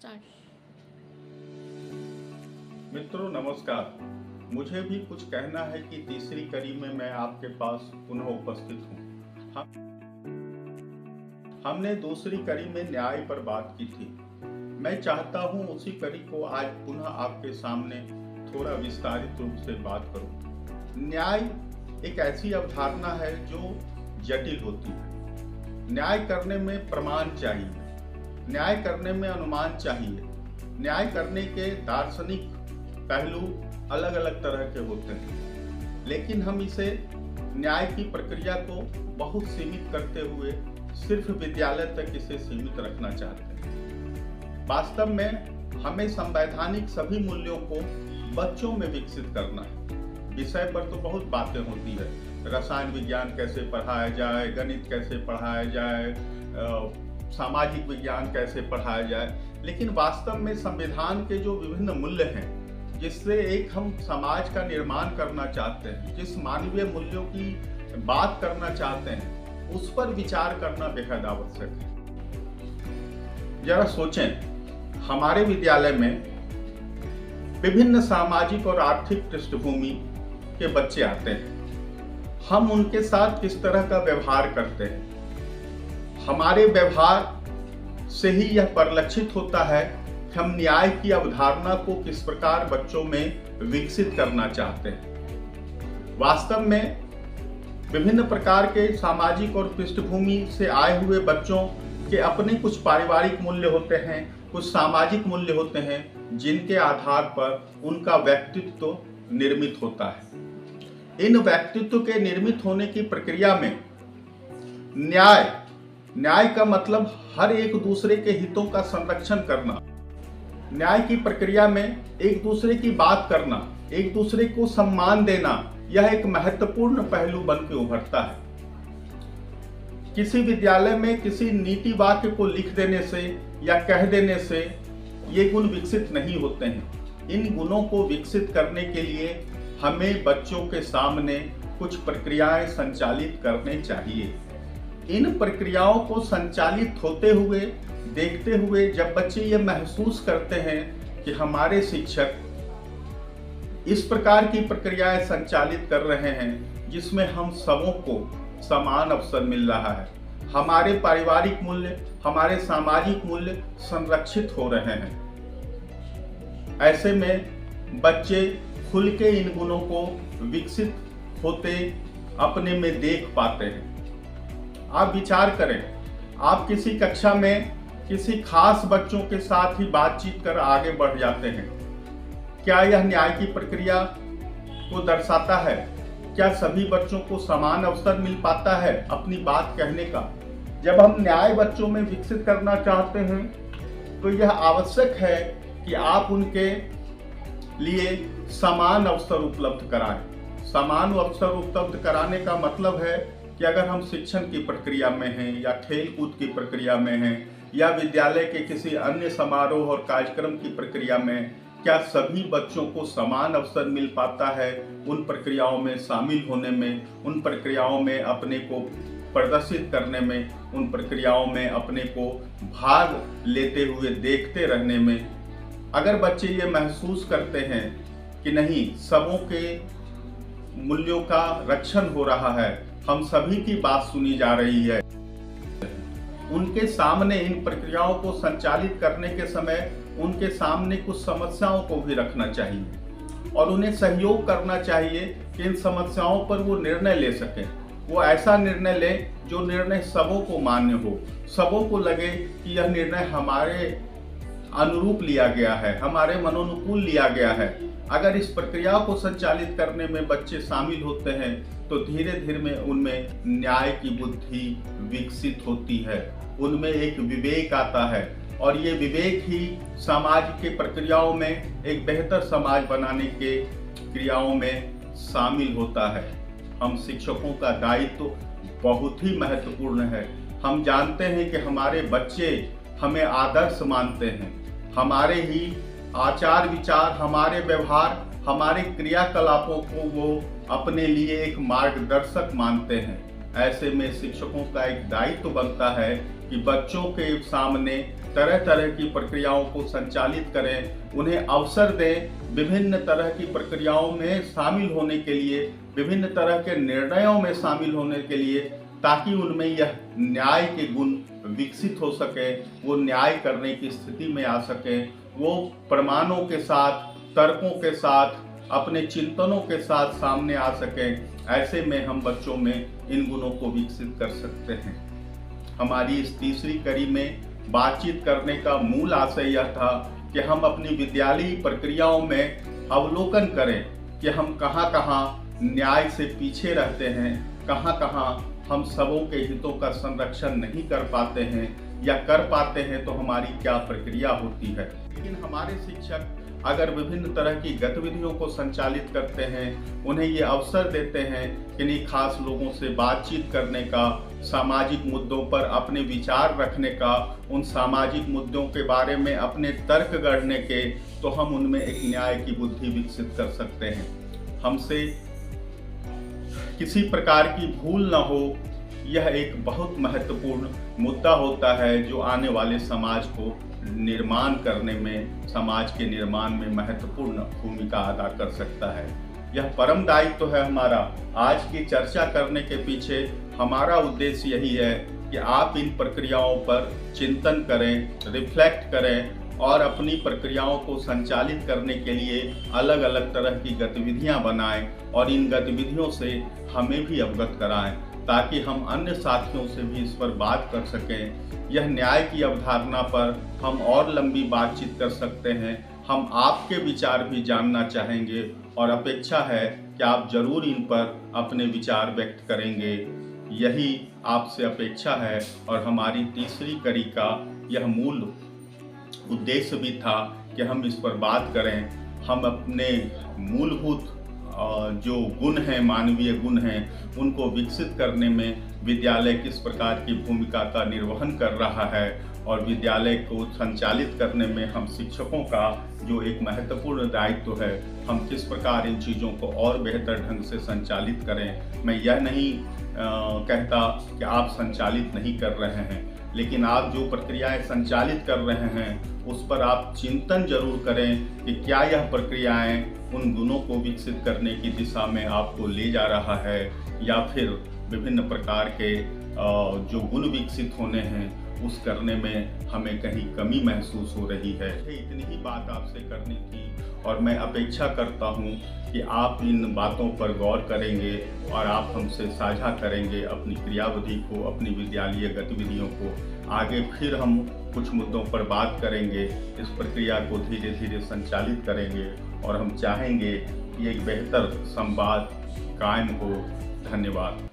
Start. मित्रों नमस्कार। मुझे भी कुछ कहना है कि तीसरी कड़ी में मैं आपके पास पुनः उपस्थित हूँ। हमने दूसरी कड़ी में न्याय पर बात की थी। मैं चाहता हूँ उसी कड़ी को आज पुनः आपके सामने थोड़ा विस्तारित रूप से बात करूँ। न्याय एक ऐसी अवधारणा है जो जटिल होती है। न्याय करने में प्रमाण चाहिए, न्याय करने में अनुमान चाहिए। न्याय करने के दार्शनिक पहलू अलग अलग तरह के होते हैं, लेकिन हम इसे न्याय की प्रक्रिया को बहुत सीमित करते हुए सिर्फ विद्यालय तक इसे सीमित रखना चाहते हैं। वास्तव में हमें संवैधानिक सभी मूल्यों को बच्चों में विकसित करना है। विषय पर तो बहुत बातें होती है, रसायन विज्ञान कैसे पढ़ाया जाए, गणित कैसे पढ़ाया जाए, सामाजिक विज्ञान कैसे पढ़ाया जाए, लेकिन वास्तव में संविधान के जो विभिन्न मूल्य हैं जिससे एक हम समाज का निर्माण करना चाहते हैं, जिस मानवीय मूल्यों की बात करना चाहते हैं, उस पर विचार करना बेहद आवश्यक है। जरा सोचें, हमारे विद्यालय में विभिन्न सामाजिक और आर्थिक पृष्ठभूमि के बच्चे आते हैं। हम उनके साथ किस तरह का व्यवहार करते हैं, हमारे व्यवहार से ही यह परिलक्षित होता है कि हम न्याय की अवधारणा को किस प्रकार बच्चों में विकसित करना चाहते हैं। वास्तव में विभिन्न प्रकार के सामाजिक और पृष्ठभूमि से आए हुए बच्चों के अपने कुछ पारिवारिक मूल्य होते हैं, कुछ सामाजिक मूल्य होते हैं, जिनके आधार पर उनका व्यक्तित्व निर्मित होता है। इन व्यक्तित्व के निर्मित होने की प्रक्रिया में न्याय का मतलब हर एक दूसरे के हितों का संरक्षण करना। न्याय की प्रक्रिया में एक दूसरे की बात करना, एक दूसरे को सम्मान देना, यह एक महत्वपूर्ण पहलू बन के उभरता है। किसी विद्यालय में किसी नीति वाक्य को लिख देने से या कह देने से ये गुण विकसित नहीं होते हैं। इन गुणों को विकसित करने के लिए हमें बच्चों के सामने कुछ प्रक्रियाएं संचालित करने चाहिए। इन प्रक्रियाओं को संचालित होते हुए देखते हुए जब बच्चे ये महसूस करते हैं कि हमारे शिक्षक इस प्रकार की प्रक्रियाएं संचालित कर रहे हैं जिसमें हम सबों को समान अवसर मिल रहा है, हमारे पारिवारिक मूल्य, हमारे सामाजिक मूल्य संरक्षित हो रहे हैं, ऐसे में बच्चे खुल के इन गुणों को विकसित होते अपने में देख पाते हैं। आप विचार करें, आप किसी कक्षा में किसी खास बच्चों के साथ ही बातचीत कर आगे बढ़ जाते हैं। क्या यह न्याय की प्रक्रिया को दर्शाता है? क्या सभी बच्चों को समान अवसर मिल पाता है अपनी बात कहने का? जब हम न्याय बच्चों में विकसित करना चाहते हैं तो यह आवश्यक है कि आप उनके लिए समान अवसर उपलब्ध कराएं। समान अवसर उपलब्ध कराने का मतलब है कि अगर हम शिक्षण की प्रक्रिया में हैं या खेल कूद की प्रक्रिया में हैं या विद्यालय के किसी अन्य समारोह और कार्यक्रम की प्रक्रिया में, क्या सभी बच्चों को समान अवसर मिल पाता है उन प्रक्रियाओं में शामिल होने में, उन प्रक्रियाओं में अपने को प्रदर्शित करने में, उन प्रक्रियाओं में अपने को भाग लेते हुए देखते रहने में? अगर बच्चे ये महसूस करते हैं कि नहीं, सबों के मूल्यों का रक्षण हो रहा है, हम सभी की बात सुनी जा रही है, उनके सामने इन प्रक्रियाओं को संचालित करने के समय उनके सामने कुछ समस्याओं को भी रखना चाहिए और उन्हें सहयोग करना चाहिए कि इन समस्याओं पर वो निर्णय ले सकें। वो ऐसा निर्णय ले जो निर्णय सबों को मान्य हो, सबों को लगे कि यह निर्णय हमारे अनुरूप लिया गया है, हमारे मनोनुकूल लिया गया है। अगर इस प्रक्रिया को संचालित करने में बच्चे शामिल होते हैं तो धीरे धीरे उनमें न्याय की बुद्धि विकसित होती है, उनमें एक विवेक आता है और ये विवेक ही समाज के प्रक्रियाओं में एक बेहतर समाज बनाने के क्रियाओं में शामिल होता है। हम शिक्षकों का दायित्व बहुत ही महत्वपूर्ण है। हम जानते हैं कि हमारे बच्चे हमें आदर्श मानते हैं, हमारे ही आचार विचार, हमारे व्यवहार, हमारे क्रियाकलापों को वो अपने लिए एक मार्गदर्शक मानते हैं। ऐसे में शिक्षकों का एक दायित्व बनता है कि बच्चों के सामने तरह तरह की प्रक्रियाओं को संचालित करें, उन्हें अवसर दें विभिन्न तरह की प्रक्रियाओं में शामिल होने के लिए, विभिन्न तरह के निर्णयों में शामिल होने के लिए, ताकि उनमें यह न्याय के गुण विकसित हो सके, वो न्याय करने की स्थिति में आ सके, वो प्रमाणों के साथ, तर्कों के साथ, अपने चिंतनों के साथ सामने आ सकें। ऐसे में हम बच्चों में इन गुणों को विकसित कर सकते हैं। हमारी इस तीसरी कड़ी में बातचीत करने का मूल आशय यह था कि हम अपनी विद्यालयी प्रक्रियाओं में अवलोकन करें कि हम कहाँ न्याय से पीछे रहते हैं, कहाँ हम सबों के हितों का संरक्षण नहीं कर पाते हैं, या कर पाते हैं तो हमारी क्या प्रक्रिया होती है। लेकिन हमारे शिक्षक अगर विभिन्न तरह की गतिविधियों को संचालित करते हैं, उन्हें ये अवसर देते हैं कि नहीं खास लोगों से बातचीत करने का, सामाजिक मुद्दों पर अपने विचार रखने का, उन सामाजिक मुद्दों के बारे में अपने तर्क गढ़ने के, तो हम उनमें एक न्याय की बुद्धि विकसित कर सकते हैं। हमसे किसी प्रकार की भूल न हो, यह एक बहुत महत्वपूर्ण मुद्दा होता है जो आने वाले समाज को निर्माण करने में, समाज के निर्माण में महत्वपूर्ण भूमिका अदा कर सकता है। यह परम दायित्व है हमारा। आज की चर्चा करने के पीछे हमारा उद्देश्य यही है कि आप इन प्रक्रियाओं पर चिंतन करें, रिफ्लेक्ट करें और अपनी प्रक्रियाओं को संचालित करने के लिए अलग अलग तरह की गतिविधियां बनाएं और इन गतिविधियों से हमें भी अवगत कराएं, ताकि हम अन्य साथियों से भी इस पर बात कर सकें। यह न्याय की अवधारणा पर हम और लंबी बातचीत कर सकते हैं। हम आपके विचार भी जानना चाहेंगे और अपेक्षा है कि आप जरूर इन पर अपने विचार व्यक्त करेंगे। यही आपसे अपेक्षा है और हमारी तीसरी कड़ी का यह मूल उद्देश्य भी था कि हम इस पर बात करें। हम अपने मूलभूत जो गुण हैं, मानवीय गुण हैं, उनको विकसित करने में विद्यालय किस प्रकार की भूमिका का निर्वहन कर रहा है और विद्यालय को संचालित करने में हम शिक्षकों का जो एक महत्वपूर्ण दायित्व है, हम किस प्रकार इन चीज़ों को और बेहतर ढंग से संचालित करें। मैं यह नहीं कहता कि आप संचालित नहीं कर रहे हैं, लेकिन आप जो प्रक्रियाएं संचालित कर रहे हैं उस पर आप चिंतन जरूर करें कि क्या यह प्रक्रियाएं उन गुणों को विकसित करने की दिशा में आपको ले जा रहा है, या फिर विभिन्न प्रकार के जो गुण विकसित होने हैं उस करने में हमें कहीं कमी महसूस हो रही है। इतनी ही बात आपसे करनी थी और मैं अपेक्षा करता हूँ कि आप इन बातों पर गौर करेंगे और आप हमसे साझा करेंगे अपनी क्रियाविधि को, अपनी विद्यालयी गतिविधियों को। आगे फिर हम कुछ मुद्दों पर बात करेंगे, इस प्रक्रिया को धीरे धीरे संचालित करेंगे और हम चाहेंगे कि एक बेहतर संवाद कायम हो। धन्यवाद।